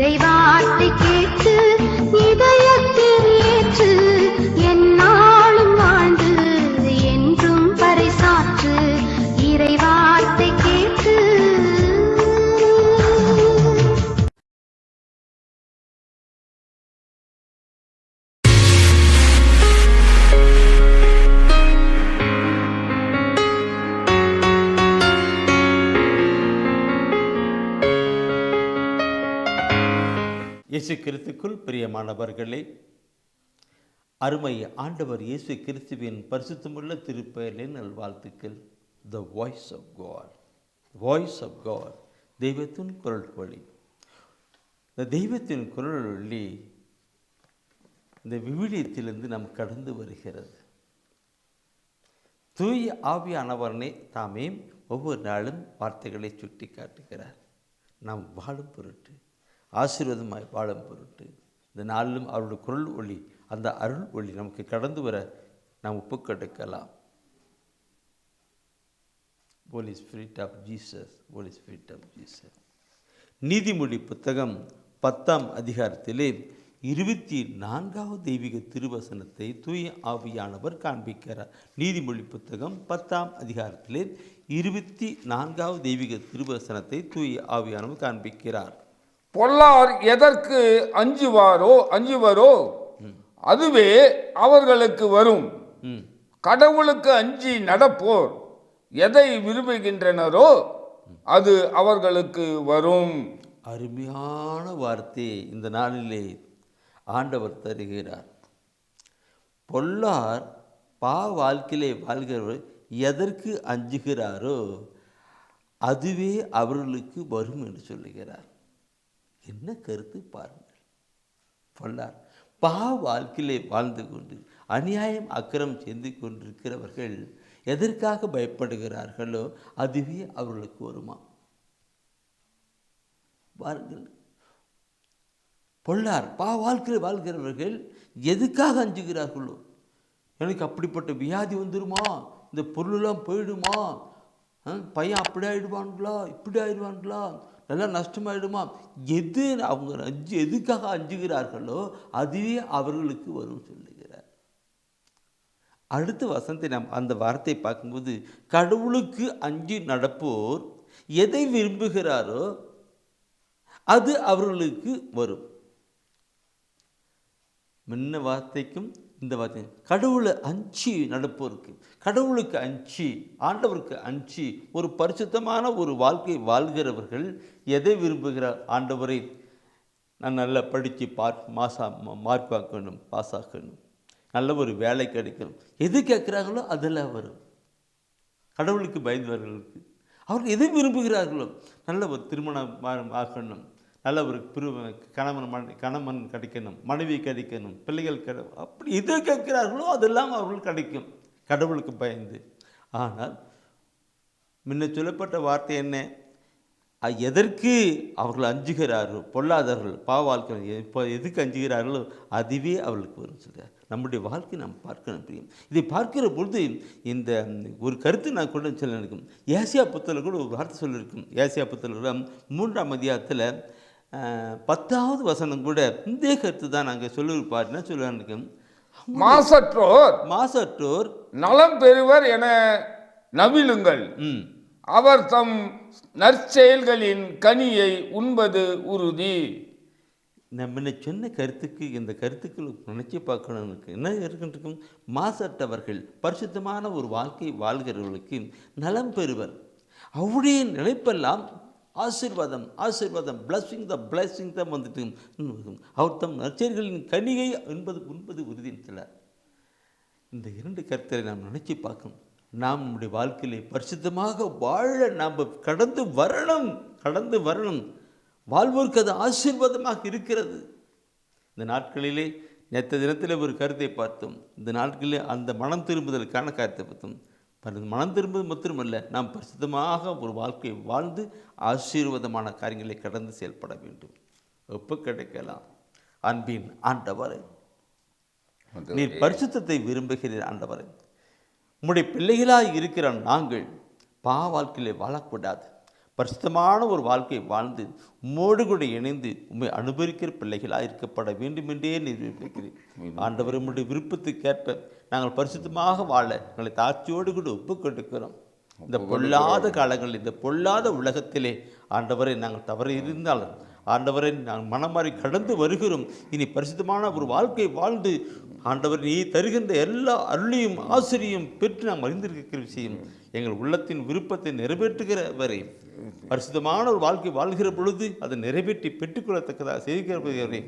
இறைவார்த்தை கேட்டு இதயத்தில் ஏற்று எந்நாளும் வாழ்ந்து என்றும் பறைசாற்று இறைவார்த்தை கேட்டு. இயேசு கிறிஸ்துக்குள் பிரியமானவர்களே, அருமை ஆண்டவர் இயேசு கிறிஸ்துவின் பரிசுத்தமுள்ள திருப்பெயரின் நல்வாழ்த்துக்கள். The voice of God, voice of God, தெய்வத்தின் குரல் வழி. இந்த தெய்வத்தின் குரல் வழி இந்த விவிலியத்திலிருந்து நாம் கடந்து வருகிறது. தூய ஆவியானவரனே தாமே ஒவ்வொரு நாளும் வார்த்தைகளை சுட்டி காட்டுகிறார். நாம் வாழும் பொருட்டு, ஆசீர்வாதமாய் வாழும் பொருட்டு இந்த நாளிலும் அவருடைய குரல் ஒளி, அந்த அருள் ஒளி நமக்கு கடந்து வர நாம் ஒப்புக்கொடுக்கலாம். Holy Spirit of Jesus, Holy Spirit of Jesus. நீதிமொழி புத்தகம் 10ஆம் அதிகாரத்திலே 24வது தெய்வீக திருவசனத்தை தூய ஆவியானவர் காண்பிக்கிறார். நீதிமொழி புத்தகம் 10ஆம் அதிகாரத்திலே 24வது தெய்வீக திருவசனத்தை தூய ஆவியானவர் காண்பிக்கிறார். பொல்லார் எதற்கு அஞ்சுவரோ அதுவே அவர்களுக்கு வரும். கடவுளுக்கு அஞ்சி நடப்போர் எதை விரும்புகின்றனரோ அது அவர்களுக்கு வரும். அருமையான வார்த்தையை இந்த நாளிலே ஆண்டவர் தருகிறார். பொல்லார் வாழ்க்கையிலே வாழ்கிறவர் எதற்கு அஞ்சுகிறாரோ அதுவே அவர்களுக்கு வரும் என்று சொல்லுகிறார். என்ன கருத்து பாருங்கள். பொல்லார் வாழ்க்கையிலே வாழ்ந்து கொண்டு அநியாயம் அக்கிரம் செய்து கொண்டிருக்கிறவர்கள் எதற்காக பயப்படுகிறார்களோ அதுவே அவர்களுக்கு வருமா? பாருங்கள், பொல்லார் வாழ்க்கையில் வாழ்கிறவர்கள் எதுக்காக அஞ்சுகிறார்களோ, எனக்கு அப்படிப்பட்ட வியாதி வந்துடுமா, இந்த பொருளெல்லாம் போயிடுமா, பையன் அப்படி ஆயிடுவான்களா, இப்படி ஆயிடுவான்களா, நல்லா நஷ்டமாயிடுமா, அவங்க எதுக்காக அஞ்சுகிறார்களோ அதுவே அவர்களுக்கு வரும் சொல்லுகிறார். அடுத்த வசனத்தை நாம் அந்த வார்த்தையை பார்க்கும்போது, கடவுளுக்கு அஞ்சி நடப்போர் எதை விரும்புகிறாரோ அது அவர்களுக்கு வரும். முன்ன வார்த்தைக்கும் இந்த வார்த்தை, கடவுளை அஞ்சி நடப்போருக்கு, கடவுளுக்கு அஞ்சி, ஆண்டவருக்கு அஞ்சி ஒரு பரிசுத்தமான ஒரு வாழ்க்கை வாழ்கிறவர்கள் எதை விரும்புகிறார்? ஆண்டவரை நான் நல்லா படித்து மார்க் ஆக்கணும், பாஸ் ஆக்கணும், நல்ல ஒரு வேலை கிடைக்கணும், எது கேட்குறாங்களோ அதெல்லாம் வரும். கடவுளுக்கு பயந்தவர்களுக்கு அவர்கள் எதை விரும்புகிறார்களோ, நல்ல ஒரு திருமணம் ஆக்கணும், நல்ல ஒரு கணவன் கிடைக்கணும், மனைவி கிடைக்கணும், பிள்ளைகள் அப்படி எது கேட்கிறார்களோ அதெல்லாம் அவர்கள் கிடைக்கும் கடவுளுக்கு பயந்து. ஆனால் முன்ன சொல்லப்பட்ட வார்த்தை என்ன? எதற்கு அவர்கள் அஞ்சுகிறார்களோ, பொல்லாதவர்கள் வாழ்க்கை இப்போ எதுக்கு அஞ்சுகிறார்களோ அதுவே அவர்களுக்கு வரும் சொல்கிறார். நம்முடைய வாழ்க்கை நாம் பார்க்கணும் பிரியம். இதை பார்க்கிற பொழுது இந்த ஒரு கருத்து நான் கொண்டு சொல்ல இருக்கும். ஏசியா புத்தகத்தில் கூட ஒரு வார்த்தை சொல்லியிருக்கும். ஏசியா புத்தகத்தில் 3ஆம் அதிகாரத்தில் 10வது வசனம் கூட இந்த கருத்து தான் நாங்கள் சொல்லியிருப்பார். என்ன சொல்லுவாங்க? மாசற்றோர் நலம் பெறுவர் என நவிலுங்கள், அவர் தம் நற்செயல்களின் கனியை உண்பது உறுதி. நம்ம சொன்ன கருத்துக்கு இந்த கருத்துக்கள் நினைச்சு பார்க்கணும். என்ன இருக்கின்றிருக்கும்? மாசற்றவர்கள், பரிசுத்தமான ஒரு வாழ்க்கை வாழ்கிறவர்களுக்கு நலம் பெறுவர். அவருடைய நினைப்பெல்லாம் ஆசீர்வாதம், ஆசீர்வாதம், பிளஸிங் தான் வந்துட்டு அவர் தம் நற்செயல்களின் கனியை உண்பது உறுதின்னு சொல்ல. இந்த 2 கருத்தை நாம் நினைச்சு பார்க்கணும். நாம் நம்முடைய வாழ்க்கையிலே பரிசுத்தமாக வாழ நாம் கடந்து வரணும். வாழ்வோருக்கு அது ஆசீர்வாதமாக இருக்கிறது. இந்த நாட்களிலே நேற்று தினத்தில் ஒரு கருத்தை பார்த்தோம். இந்த நாட்களிலே அந்த மனம் திரும்புதலுக்கான கருத்தை பார்த்தோம். மனம் திரும்புவது மாத்திரமல்ல, நாம் பரிசுத்தமாக ஒரு வாழ்க்கையை வாழ்ந்து ஆசீர்வாதமான காரியங்களை கடந்து செயல்பட வேண்டும். ஒப்பு கிடைக்கலாம். அன்பின் ஆண்டவரே, நீர் பரிசுத்தத்தை விரும்புகிறீர். ஆண்டவரே, உம்முடைய பிள்ளைகளாக இருக்கிற நாங்கள் வாழ்க்கையிலே வாழக்கூடாது, பரிசுத்தமான ஒரு வாழ்க்கை வாழ்ந்து உம்மோடு கூட இணைந்து உண்மை அனுபவிக்கிற பிள்ளைகளாக இருக்கப்பட வேண்டும் என்றே நிரூபிக்கிறேன். ஆண்டவர் உம்முடைய விருப்பத்துக்கேற்ப நாங்கள் பரிசுத்தமாக வாழ எங்களை தாட்சியோடு கூட ஒப்புக் கொடுக்கிறோம். இந்த பொல்லாத காலங்களில், இந்த பொல்லாத உலகத்திலே ஆண்டவரை நாங்கள் தவறு இருந்தாலும் ஆண்டவரை நாங்கள் மனமாறி கடந்து வருகிறோம். இனி பரிசுத்தமான ஒரு வாழ்க்கை வாழ்ந்து ஆண்டவர் நீ தருகின்ற எல்லா அருளையும் ஆசிரியும் பெற்று நாம் அறிந்திருக்கிற விஷயம் எங்கள் உள்ளத்தின் விருப்பத்தை நிறைவேற்றுகிற வரை பரிசுத்தமான ஒரு வாழ்க்கை வாழ்கிற பொழுது அதை நிறைவேற்றி பெற்றுக்கொள்ளத்தக்கதாக செய்கிறவரை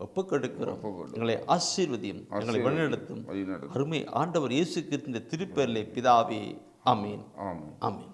ஒப்புக்கொடுக்கிறோம். எங்களை ஆசீர்வதியும், எங்களை வழிநடத்தும் அருமை ஆண்டவர் இயேசு கிறிஸ்துவின் திருப்பெயரிலே பிதாவே. ஆமீன். ஆமென். ஆமீன்.